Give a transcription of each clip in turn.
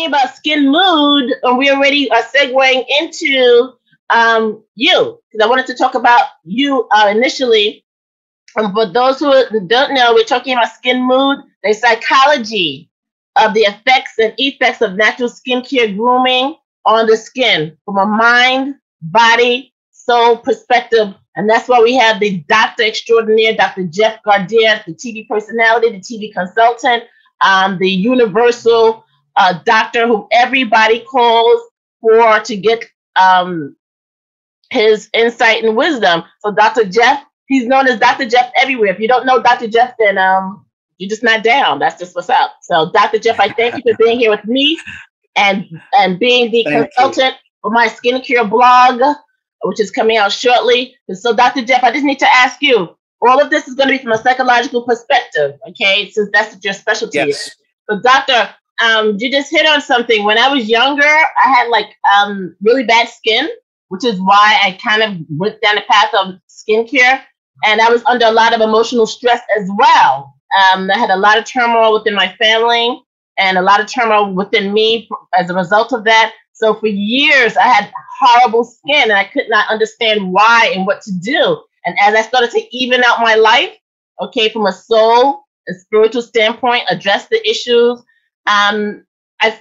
talking about skin mood, and we already are segueing into you, because I wanted to talk about you initially. For those who don't know, we're talking about skin mood, the psychology of the effects of natural skincare grooming on the skin from a mind, body, soul perspective. And that's why we have the Dr. Extraordinaire, Dr. Drjeff GARDERE, the TV personality, the TV consultant, the universal doctor who everybody calls for to get his insight and wisdom. So Dr. Drjeff, he's known as Dr. Drjeff everywhere. If you don't know Dr. Drjeff, then you're just not down. That's just what's up. So Dr. Drjeff, I thank you for being here with me and being the consultant for my skincare blog, which is coming out shortly. And so Dr. Drjeff, I just need to ask you, all of this is going to be from a psychological perspective, okay? Since that's what your specialty is. So Doctor, you just hit on something. When I was younger, I had like really bad skin, which is why I kind of went down the path of skincare. And I was under a lot of emotional stress as well. I had a lot of turmoil within my family and a lot of turmoil within me as a result of that. So for years, I had horrible skin and I could not understand why and what to do. And as I started to even out my life, okay, from a soul and spiritual standpoint, address the issues, I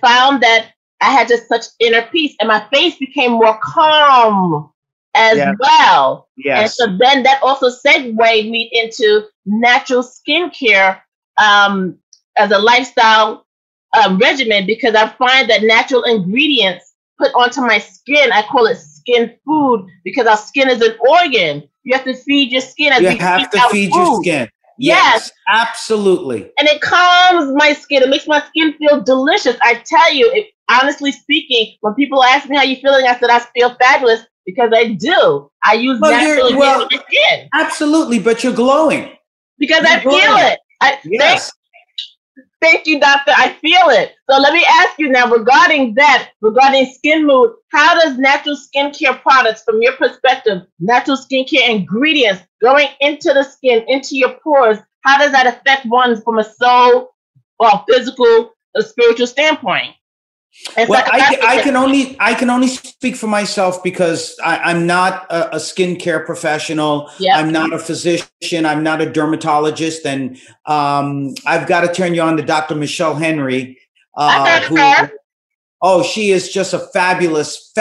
found that I had just such inner peace and my face became more calm as well. And so then that also segued me into natural skincare as a lifestyle regimen, because I find that natural ingredients put onto my skin, I call it skin food, because our skin is an organ. You have to feed your skin. As you have to feed your skin. Yes, absolutely. And it calms my skin. It makes my skin feel delicious. I tell you, honestly speaking, when people ask me how you feeling, I said I feel fabulous, because I do. I use natural ingredients on my skin. Absolutely, but you're glowing. Because I feel it. Thank you, doctor. I feel it. So let me ask you now regarding skin mood, how does natural skincare products, from your perspective, natural skincare ingredients going into the skin, into your pores, how does that affect one from a soul or physical or spiritual standpoint? Well, I can only speak for myself, because I'm not a skincare professional. Yep. I'm not a physician. I'm not a dermatologist. And I've got to turn you on to Dr. Michelle Henry. She is just a fabulous,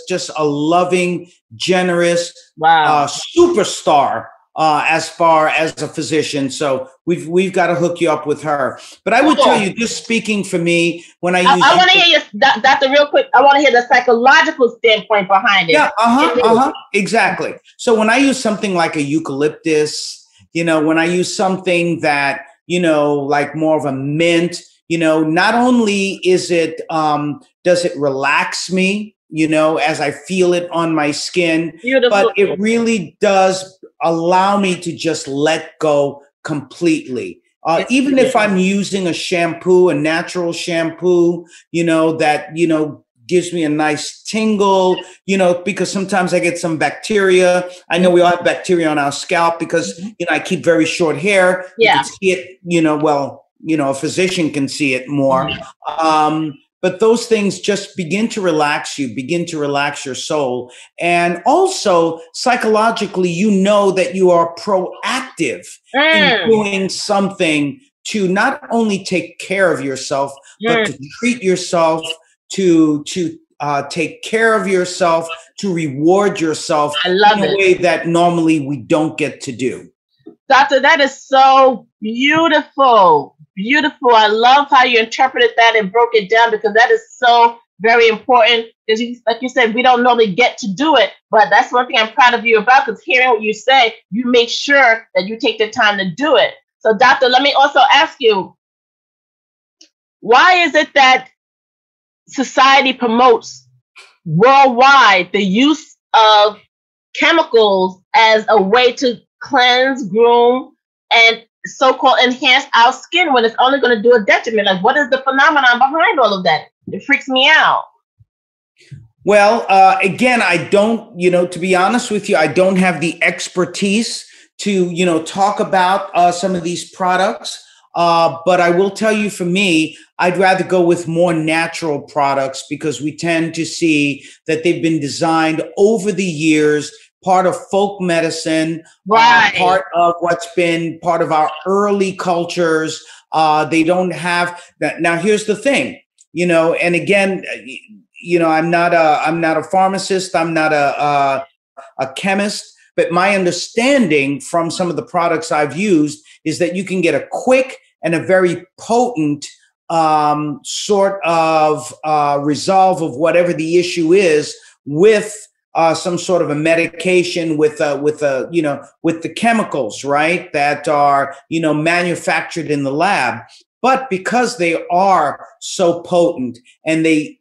just a loving, generous superstar as far as a physician. So we've got to hook you up with her. But I would tell you, just speaking for me, when I want to hear you, Doctor, real quick. I want to hear the psychological standpoint behind it. Yeah, exactly. So when I use something like a eucalyptus, when I use something that, like more of a mint, not only is it, does it relax me, as I feel it on my skin, but it really does allow me to just let go completely. Even if I'm using a natural shampoo, that, gives me a nice tingle, because sometimes I get some bacteria. I know we all have bacteria on our scalp because, I keep very short hair. You can see it, a physician can see it more. But those things just begin to relax you, begin to relax your soul. And also psychologically, that you are proactive in doing something to not only take care of yourself, but to treat yourself, to take care of yourself, to reward yourself in a way that normally we don't get to do. Doctor, that is so beautiful. Beautiful. I love how you interpreted that and broke it down, because that is so very important. Because like you said, we don't normally get to do it, but that's one thing I'm proud of you about, because hearing what you say, you make sure that you take the time to do it. So doctor, let me also ask you, why is it that society promotes worldwide the use of chemicals as a way to cleanse, groom, and so-called enhance our skin, when it's only going to do a detriment? Like, what is the phenomenon behind all of that? It freaks me out. Well, again, I don't, to be honest with you, I don't have the expertise to, talk about some of these products. But I will tell you, for me, I'd rather go with more natural products because we tend to see that they've been designed over the years, part of folk medicine, Right. part of what's been part of our early cultures. They don't have that. Now, here's the thing, and again, I'm not a pharmacist. I'm not a chemist, but my understanding from some of the products I've used is that you can get a quick and a very potent sort of resolve of whatever the issue is with some sort of a medication with the chemicals, right, that are manufactured in the lab. But because they are so potent and they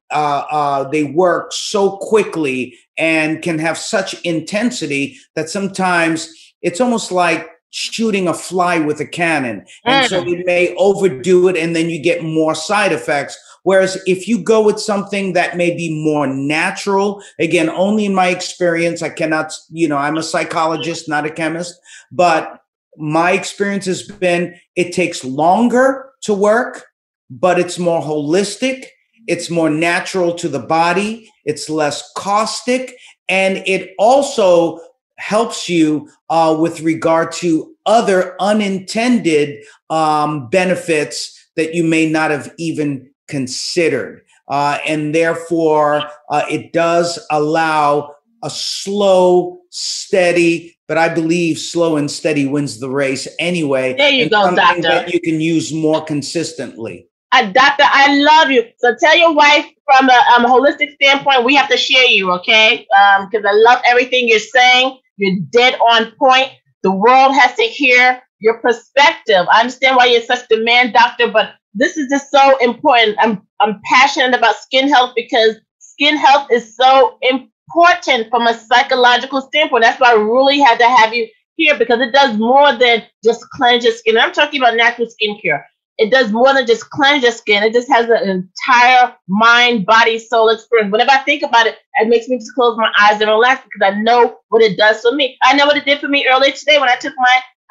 work so quickly and can have such intensity that sometimes it's almost like shooting a fly with a cannon. And so you may overdo it and then you get more side effects. Whereas if you go with something that may be more natural, again, only in my experience, I cannot, I'm a psychologist, not a chemist, but my experience has been it takes longer to work, but it's more holistic. It's more natural to the body. It's less caustic. And it also helps you with regard to other unintended benefits that you may not have even considered. And therefore, it does allow a slow, steady, but I believe slow and steady wins the race anyway. There you go, doctor. That you can use more consistently. Doctor, I love you. So tell your wife from a holistic standpoint, we have to share you, okay? Because I love everything you're saying. You're dead on point. The world has to hear your perspective. I understand why you're such demand, doctor, but this is just so important. I'm passionate about skin health because skin health is so important from a psychological standpoint. That's why I really had to have you here because it does more than just cleanse your skin. I'm talking about natural skincare. It does more than just cleanse your skin. It just has an entire mind, body, soul experience. Whenever I think about it, it makes me just close my eyes and relax because I know what it does for me. I know what it did for me earlier today when I took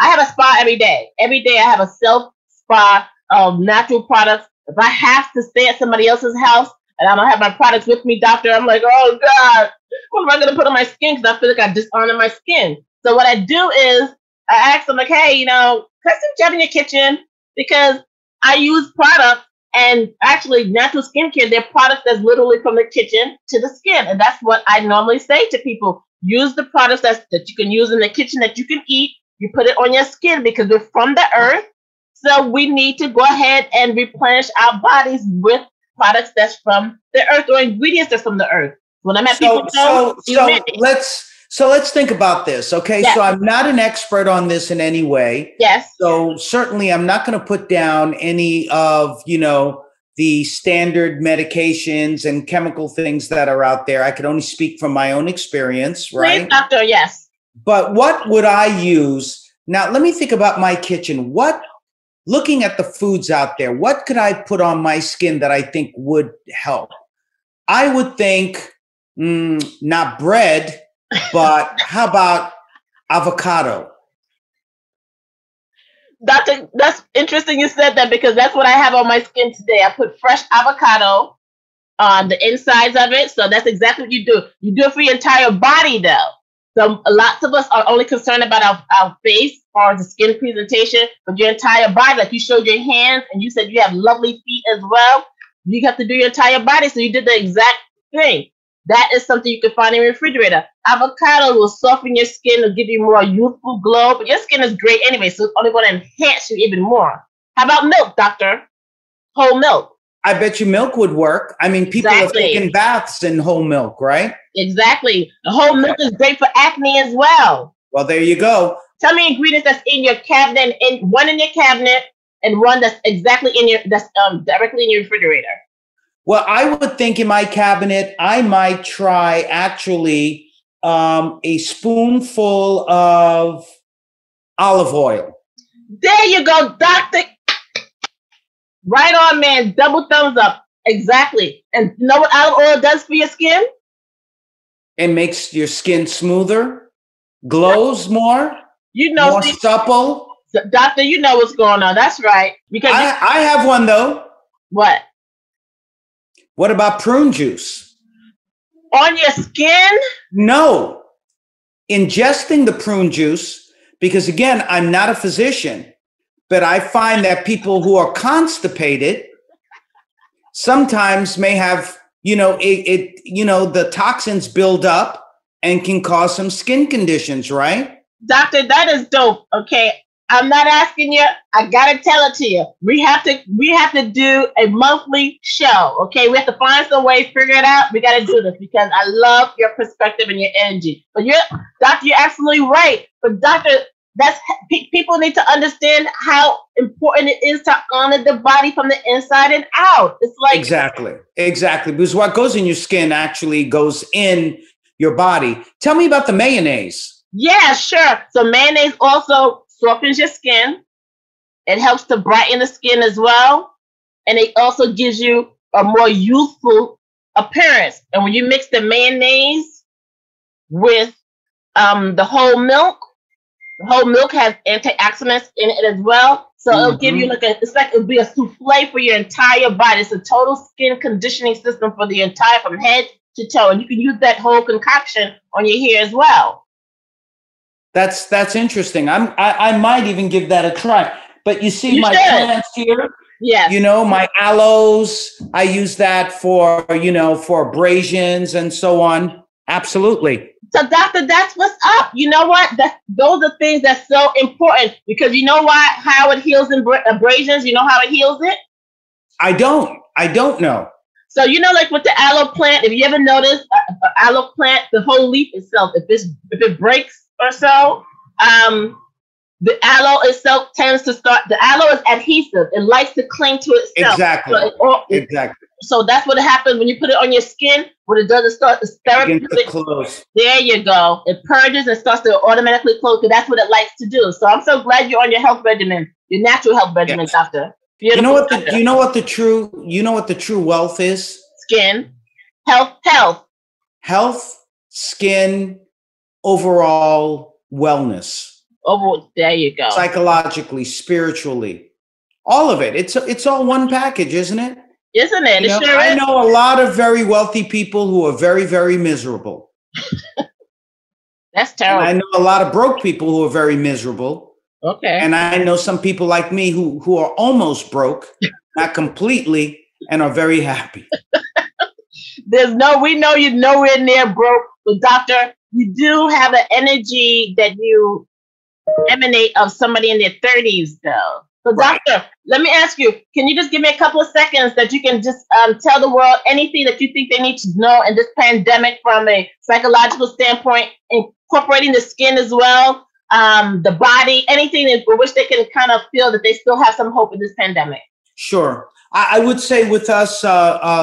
I have a spa every day. Every day I have a self spa of natural products. If I have to stay at somebody else's house and I don't have my products with me, doctor, I'm like, oh God, what am I going to put on my skin? Because I feel like I dishonor my skin. So what I do is I ask them like, hey, can I see Drjeff in your kitchen? Because I use products and actually natural skincare, they're products that's literally from the kitchen to the skin. And that's what I normally say to people. Use the products that you can use in the kitchen that you can eat. You put it on your skin because we're from the earth. So we need to go ahead and replenish our bodies with products that's from the earth or ingredients that's from the earth. When I'm at people's homes, So let's think about this, okay? Yes. So I'm not an expert on this in any way. Yes. So certainly I'm not going to put down any of, the standard medications and chemical things that are out there. I could only speak from my own experience, right? Please, doctor, yes. But what would I use? Now, let me think about my kitchen. Looking at the foods out there, what could I put on my skin that I think would help? I would think, not bread, but how about avocado? That's interesting you said that because that's what I have on my skin today. I put fresh avocado on the insides of it. So that's exactly what you do. You do it for your entire body though. So lots of us are only concerned about our face or the skin presentation, but your entire body, like you showed your hands and you said you have lovely feet as well. You have to do your entire body. So you did the exact thing. That is something you can find in your refrigerator. Avocado will soften your skin, will give you more youthful glow, but your skin is great anyway, so it's only going to enhance you even more. How about milk, doctor? Whole milk. I bet you milk would work. I mean, people have taken baths in whole milk, right? Exactly. The whole milk is great for acne as well. Well, there you go. Tell me ingredients that's in your cabinet, one in your cabinet and one that's exactly directly in your refrigerator. Well, I would think in my cabinet, I might try actually a spoonful of olive oil. There you go, doctor. Right on, man. Double thumbs up. Exactly. And you know what olive oil does for your skin? It makes your skin smoother, glows more, more supple. Doctor, you know what's going on. That's right. Because I have one though. What? What about prune juice? On your skin? No. Ingesting the prune juice, because again, I'm not a physician, but I find that people who are constipated sometimes may have, the toxins build up and can cause some skin conditions, right? Doctor, that is dope. Okay. I'm not asking you. I gotta tell it to you. We have to do a monthly show. Okay, we have to find some way, figure it out. We gotta do this because I love your perspective and your energy. But doctor, you're absolutely right. But doctor, people need to understand how important it is to honor the body from the inside and out. It's like exactly, because what goes in your skin actually goes in your body. Tell me about the mayonnaise. Yeah, sure. So mayonnaise also softens your skin. It helps to brighten the skin as well. And it also gives you a more youthful appearance. And when you mix the mayonnaise with the whole milk has antioxidants in it as well. So it'll give you it'll be a souffle for your entire body. It's a total skin conditioning system for the entire, from head to toe. And you can use that whole concoction on your hair as well. That's interesting. I might even give that a try. But you see my plants here? Yes. My aloes, I use that for abrasions and so on. Absolutely. So doctor, that's what's up. You know what? Those are things that's so important because you know why? How it heals abrasions? You know how it heals it? I don't know. So like with the aloe plant, if you ever notice an aloe plant, the whole leaf itself, if it breaks or so, the aloe itself tends to start. The aloe is adhesive; it likes to cling to itself. Exactly. Exactly. So that's what happens when you put it on your skin. What it does is start to therapeutic. Close. There you go. It purges and starts to automatically close because that's what it likes to do. So I'm so glad you're on your health regimen, your natural health regimen, doctor. Beautiful, you know what the true wealth is? Skin, health, skin, overall wellness. There you go. Psychologically, spiritually, all of it. It's all one package, isn't it? Isn't it? I know a lot of very wealthy people who are very, very miserable. That's terrible. And I know a lot of broke people who are very miserable. Okay. And I know some people like me who are almost broke, not completely, and are very happy. We know you're nowhere near broke, but doctor, you do have an energy that you emanate of somebody in their 30s, though. So, right. Doctor, let me ask you, can you just give me a couple of seconds that you can just tell the world anything that you think they need to know in this pandemic from a psychological standpoint, incorporating the skin as well, the body, anything for which they can kind of feel that they still have some hope in this pandemic? Sure. I would say with us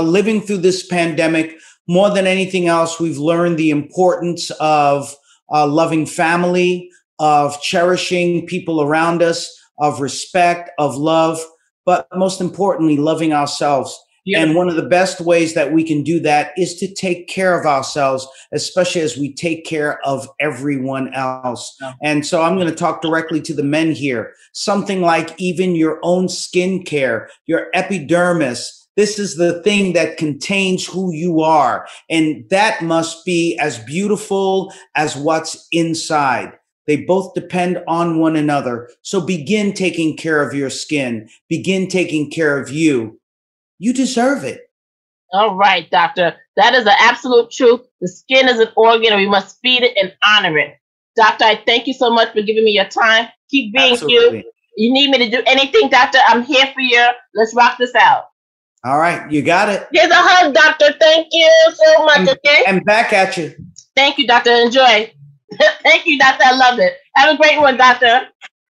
living through this pandemic, more than anything else, we've learned the importance of loving family, of cherishing people around us, of respect, of love, but most importantly, loving ourselves. Yeah. And one of the best ways that we can do that is to take care of ourselves, especially as we take care of everyone else. Yeah. And so I'm going to talk directly to the men here. Something like even your own skincare, your epidermis. This is the thing that contains who you are. And that must be as beautiful as what's inside. They both depend on one another. So begin taking care of your skin. Begin taking care of you. You deserve it. All right, doctor. That is the absolute truth. The skin is an organ and we must feed it and honor it. Doctor, I thank you so much for giving me your time. Keep being you. You need me to do anything, doctor, I'm here for you. Let's rock this out. All right, you got it. Here's a hug, doctor. Thank you so much, okay? And back at you. Thank you, doctor. Enjoy. Thank you, doctor. I love it. Have a great one, doctor.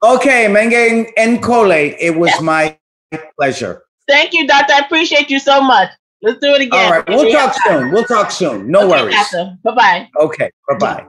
Okay, Menge Nkole. It was my pleasure. Thank you, doctor. I appreciate you so much. Let's do it again. All right, we'll talk soon. No worries. Doctor. Bye-bye. Okay, bye-bye.